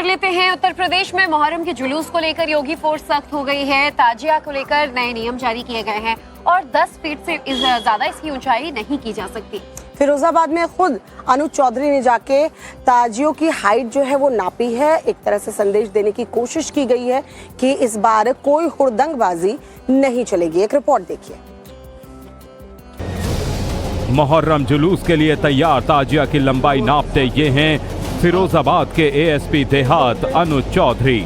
कर लेते हैं। उत्तर प्रदेश में मुहर्रम के जुलूस को लेकर योगी फोर्स सख्त हो गई है। ताजिया को लेकर नए नियम जारी किए गए हैं और 10 फीट से ज्यादा इसकी ऊंचाई नहीं की जा सकती। फिरोजाबाद में खुद अनुज चौधरी ने जाके ताजियों की हाइट जो है वो नापी है। एक तरह से संदेश देने की कोशिश की गई है कि इस बार कोई हुड़दंगबाजी नहीं चलेगी। एक रिपोर्ट देखिए। मुहर्रम जुलूस के लिए तैयार ताजिया की लंबाई नापते ये हैं फिरोजाबाद के एएसपी देहात अनुज चौधरी।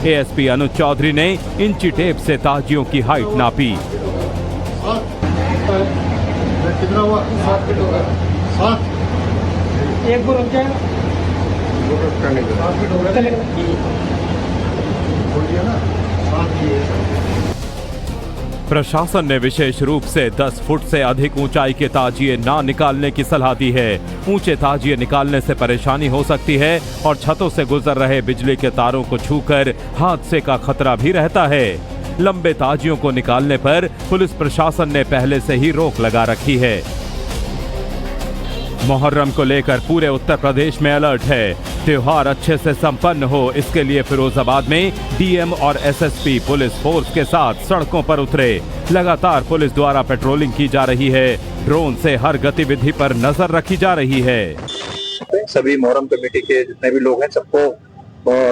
एएसपी अनुज चौधरी ने इंची टेप से ताजियों की हाइट नापी। कितना हुआ? 7 फीट होगा। 7 एक को रुक जाएगा। 7 फीट होगा चलेगा। बोलिए ना 7 फीट। प्रशासन ने विशेष रूप से 10 फुट से अधिक ऊंचाई के ताजिए ना निकालने की सलाह दी है। ऊंचे ताजिए निकालने से परेशानी हो सकती है और छतों से गुजर रहे बिजली के तारों को छूकर हादसे का खतरा भी रहता है। लंबे ताजियों को निकालने पर पुलिस प्रशासन ने पहले से ही रोक लगा रखी है। मुहर्रम को लेकर पूरे उत्तर प्रदेश में अलर्ट है। त्योहार अच्छे से संपन्न हो, इसके लिए फिरोजाबाद में डीएम और एसएसपी पुलिस फोर्स के साथ सड़कों पर उतरे। लगातार पुलिस द्वारा पेट्रोलिंग की जा रही है। ड्रोन से हर गतिविधि पर नजर रखी जा रही है। सभी मुहर्रम कमेटी के जितने भी लोग हैं सबको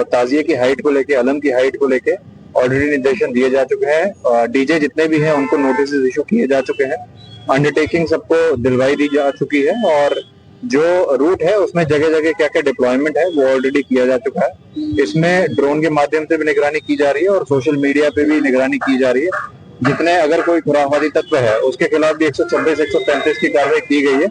ताजिए की हाइट को लेके, अलम की हाइट को लेके ऑलरेडी निर्देशन दिए जा चुके हैं। डीजे जितने भी हैं उनको नोटिस इशू किए जा चुके हैं। अंडरटेकिंग सबको दिलवाई दी जा चुकी है और जो रूट है उसमें जगह जगह क्या क्या डिप्लॉयमेंट है वो ऑलरेडी किया जा चुका है। इसमें ड्रोन के माध्यम से भी निगरानी की जा रही है और सोशल मीडिया पे भी निगरानी की जा रही है। जितने अगर कोई खुराफाती तत्व है उसके खिलाफ भी 126, 135 की कार्रवाई की गई है।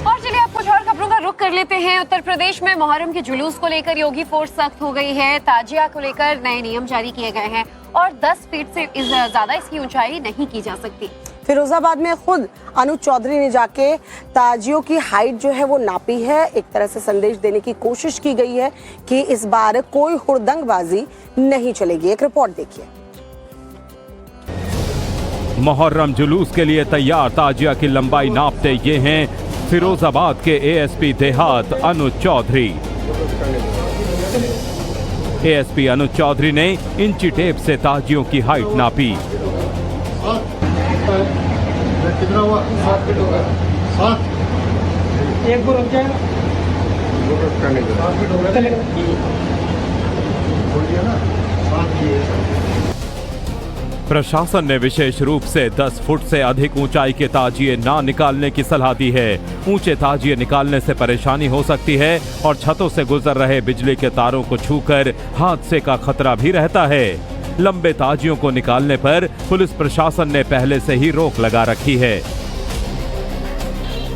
और चलिए आप कुछ और खबरों का रुख कर लेते हैं। उत्तर प्रदेश में मुहर्रम के जुलूस को लेकर योगी फोर्स सख्त हो गई है। ताजिया को लेकर नए नियम जारी किए गए हैं और 10 फीट से ज्यादा इसकी ऊंचाई नहीं की जा सकती। फिरोजाबाद में खुद अनुज चौधरी ने जाके ताजियों की हाइट जो है वो नापी है। एक तरह से संदेश देने की कोशिश की गई है कि इस बार कोई हुड़दंगबाजी नहीं चलेगी। एक रिपोर्ट देखिए। मुहर्रम जुलूस के लिए तैयार ताजिया की लंबाई नापते ये हैं फिरोजाबाद के एएसपी देहात अनुज चौधरी। एएसपी अनुज चौधरी ने इंची टेप से ताजियों की हाइट नापी। कितना हुआ? 7 फीट होगा। 7 एक को रुक जाएगा। 7 फीट होगा चलेगा। बोलिए ना 7 फीट। प्रशासन ने विशेष रूप से 10 फुट से अधिक ऊंचाई के ताजिए ना निकालने की सलाह दी है। ऊंचे ताजिए निकालने से परेशानी हो सकती है और छतों से गुजर रहे बिजली के तारों को छूकर हादसे का खतरा भी रहता है। लंबे ताजियों को निकालने पर पुलिस प्रशासन ने पहले से ही रोक लगा रखी है।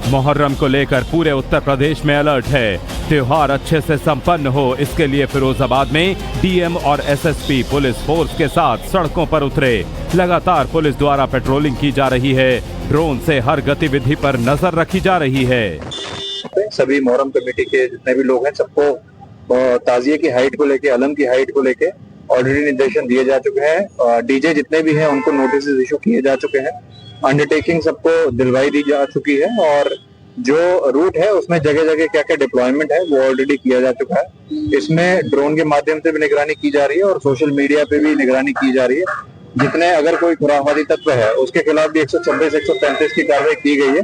मुहर्रम को लेकर पूरे उत्तर प्रदेश में अलर्ट है। त्योहार अच्छे से संपन्न हो, इसके लिए फिरोजाबाद में डीएम और एसएसपी पुलिस फोर्स के साथ सड़कों पर उतरे। लगातार पुलिस द्वारा पेट्रोलिंग की जा रही है। ड्रोन से हर गतिविधि पर नजर रखी जा रही है। सभी मुहर्रम कमेटी के जितने भी लोग हैं सबको ताजिए की हाइट को लेके, अलम की हाइट को लेके ऑलरेडी निर्देशन दिए जा चुके हैं। डीजे जितने भी हैं उनको नोटिस इशू किए जा चुके हैं। अंडरटेकिंग सबको दिलवाई दी जा चुकी है और जो रूट है उसमें जगह जगह क्या क्या डिप्लॉयमेंट है वो ऑलरेडी किया जा चुका है। इसमें ड्रोन के माध्यम से भी निगरानी की जा रही है और सोशल मीडिया पे भी निगरानी की जा रही है। जितने अगर कोई खुराफाती तत्व है उसके खिलाफ भी 126, 135 की कार्रवाई की गई है।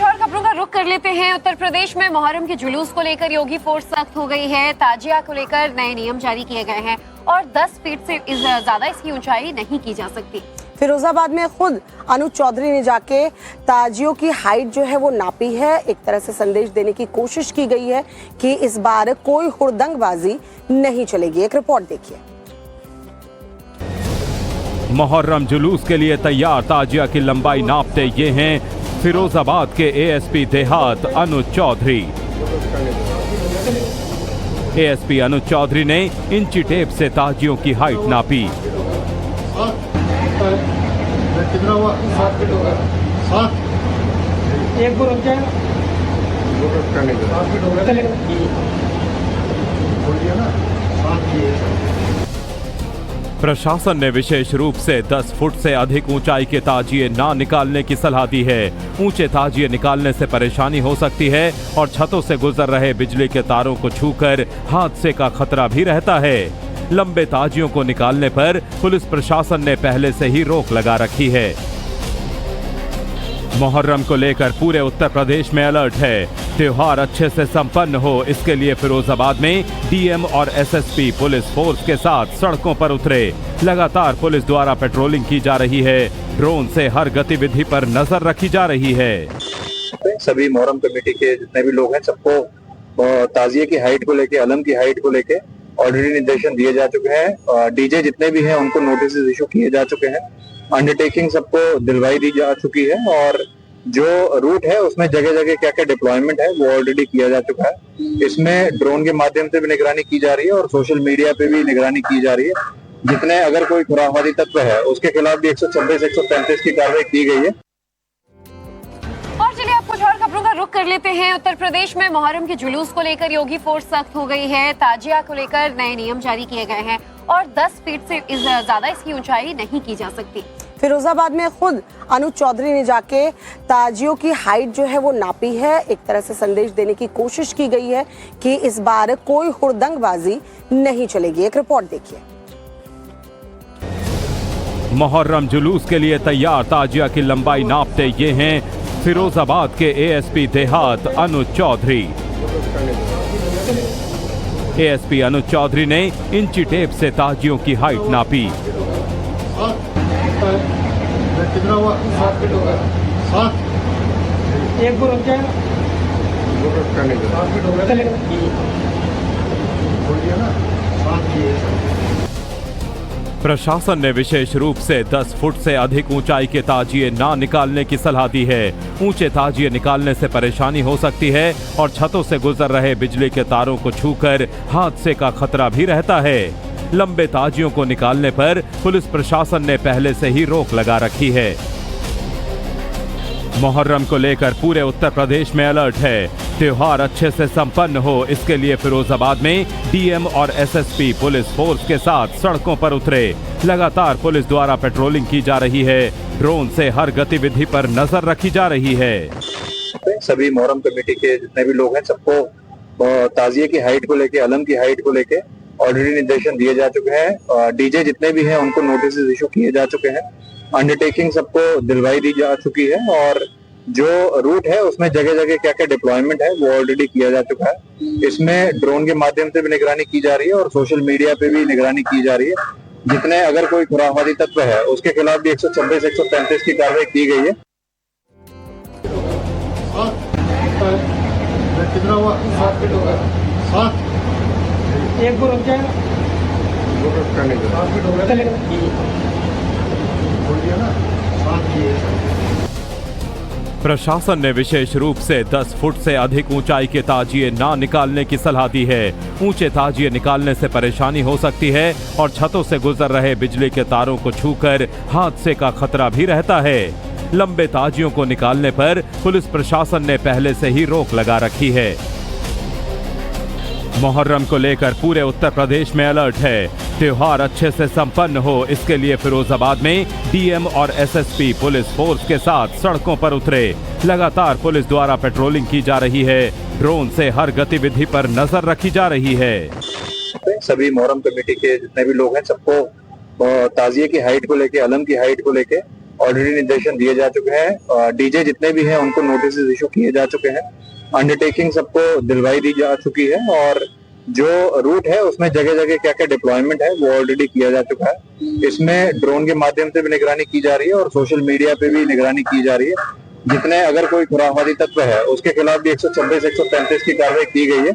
और खबरों का रुख कर लेते हैं। उत्तर प्रदेश में मुहर्रम के जुलूस को लेकर योगी फोर्स सख्त हो गई है। ताजिया को लेकर नए नियम जारी किए गए हैं और 10 फीट से ज्यादा इसकी ऊंचाई नहीं की जा सकती। फिरोजाबाद में खुद अनुज चौधरी ने जाके ताजियों की हाइट जो है वो नापी है। एक तरह से संदेश देने की कोशिश की गई है कि इस बार कोई हुड़दंगबाजी नहीं चलेगी। एक रिपोर्ट देखिए। मुहर्रम जुलूस के लिए तैयार ताजिया की लंबाई नापते ये हैं फिरोजाबाद के एएसपी देहात अनुज चौधरी। एएसपी अनुज चौधरी ने इंची टेप से ताजियों की हाइट नापी। कितना हुआ? 7 फीट होगा। 7 एक को रुक जाएगा। 7 फीट होगा चलेगा। बोलिए ना 7 फीट। प्रशासन ने विशेष रूप से 10 फुट से अधिक ऊंचाई के ताजिए ना निकालने की सलाह दी है। ऊंचे ताजिए निकालने से परेशानी हो सकती है और छतों से गुजर रहे बिजली के तारों को छूकर हादसे का खतरा भी रहता है। लंबे ताजियों को निकालने पर पुलिस प्रशासन ने पहले से ही रोक लगा रखी है। मुहर्रम को लेकर पूरे उत्तर प्रदेश में अलर्ट है। त्योहार अच्छे से संपन्न हो, इसके लिए फिरोजाबाद में डीएम और एसएसपी पुलिस फोर्स के साथ सड़कों पर उतरे। लगातार पुलिस द्वारा पेट्रोलिंग की जा रही है। ड्रोन से हर गतिविधि पर नजर रखी जा रही है। सभी मुहर्रम कमेटी के जितने भी लोग हैं सबको ताजिए की हाइट को लेके, अलम की हाइट को लेके ऑलरेडी निर्देशन दिए जा चुके हैं। डीजे जितने भी हैं उनको नोटिस इशू किए जा चुके हैं। अंडरटेकिंग सबको दिलवाई दी जा चुकी है और जो रूट है उसमें जगह जगह क्या क्या डिप्लॉयमेंट है वो ऑलरेडी किया जा चुका है। इसमें ड्रोन के माध्यम से भी निगरानी की जा रही है और सोशल मीडिया पे भी निगरानी की जा रही है। जितने अगर कोई खुराफाती तत्व है उसके खिलाफ भी 126-135 की कार्रवाई की गई है। और चलिए आप कुछ और खबरों का रुख कर लेते हैं। उत्तर प्रदेश में मुहर्रम के जुलूस को लेकर योगी फोर्स सख्त हो गई है। ताजिया को लेकर नए नियम जारी किए गए हैं और 10 फीट से ज्यादा इसकी ऊंचाई नहीं की जा सकती। फिरोजाबाद में खुद अनुज चौधरी ने जाके ताजियों की हाइट जो है वो नापी है। एक तरह से संदेश देने की कोशिश की गई है कि इस बार कोई हुड़दंगबाजी नहीं चलेगी। एक रिपोर्ट देखिए। मुहर्रम जुलूस के लिए तैयार ताजिया की लंबाई नापते ये हैं फिरोजाबाद के एएसपी देहात अनुज चौधरी। एएसपी अनुज चौधरी ने इंची टेप से ताजियों की हाइट नापी। कितना हुआ? 7 फीट होगा। 7 एक गुरु क्या? 7 फीट होगा चलेगा। बोलिए ना 7 प्रशासन ने विशेष रूप से 10 फुट से अधिक ऊंचाई के ताजिए ना निकालने की सलाह दी है। ऊंचे ताजिए निकालने से परेशानी हो सकती है और छतों से गुजर रहे बिजली के तारों को छूकर हादसे का खतरा भी रहता है। लंबे ताजियों को निकालने पर पुलिस प्रशासन ने पहले से ही रोक लगा रखी है। मुहर्रम को लेकर पूरे उत्तर प्रदेश में अलर्ट है। त्योहार अच्छे से संपन्न हो, इसके लिए फिरोजाबाद में डीएम और एसएसपी पुलिस फोर्स के साथ सड़कों पर उतरे। लगातार पुलिस द्वारा पेट्रोलिंग की जा रही है। ड्रोन से हर गतिविधि पर नजर रखी जा रही है। सभी मुहर्रम कमेटी के जितने भी लोग हैं सबको ताजिए की हाइट को लेके, अलम की हाइट को लेके ऑलरेडी निर्देशन दिए जा चुके हैं। डीजे जितने भी हैं उनको नोटिस इशू किए जा चुके हैं। अंडरटेकिंग सबको दिलवाई दी जा चुकी है और जो रूट है उसमें जगह जगह क्या क्या डिप्लॉयमेंट है वो ऑलरेडी किया जा चुका है। इसमें ड्रोन के माध्यम से भी निगरानी की जा रही है और सोशल मीडिया पे भी निगरानी की जा रही है। जितने अगर कोई खुराफाती तत्व है उसके खिलाफ भी 126-135 की कार्रवाई की गई है। कितना हुआ? 7 फीट होगा। 7 एक गुरु क्या? 7 फीट होगा चलेगा। बोलिए ना 7 प्रशासन ने विशेष रूप से 10 फुट से अधिक ऊंचाई के ताजिए ना निकालने की सलाह दी है। ऊंचे ताजिए निकालने से परेशानी हो सकती है और छतों से गुजर रहे बिजली के तारों को छूकर हादसे का खतरा भी रहता है। लंबे ताजियों को निकालने पर पुलिस प्रशासन ने पहले से ही रोक लगा रखी है। मुहर्रम को लेकर पूरे उत्तर प्रदेश में अलर्ट है। त्योहार अच्छे से संपन्न हो, इसके लिए फिरोजाबाद में डीएम और एसएसपी पुलिस फोर्स के साथ सड़कों पर उतरे। लगातार पुलिस द्वारा पेट्रोलिंग की जा रही है। ड्रोन से हर गतिविधि पर नजर रखी जा रही है। सभी मुहर्रम कमेटी के जितने भी लोग हैं सबको ताजिए की हाइट को लेके, अलम की हाइट को लेके ऑलरेडी निर्देशन दिए जा चुके हैं। डीजे जितने भी हैं उनको नोटिस इशू किए जा चुके हैं। अंडरटेकिंग सबको दिलवाई दी जा चुकी है और जो रूट है उसमें जगह जगह क्या क्या डिप्लॉयमेंट है वो ऑलरेडी किया जा चुका है। इसमें ड्रोन के माध्यम से भी निगरानी की जा रही है और सोशल मीडिया पे भी निगरानी की जा रही है। जितने अगर कोई खुराफाती तत्व है उसके खिलाफ भी 126-135 की कार्रवाई की गई है।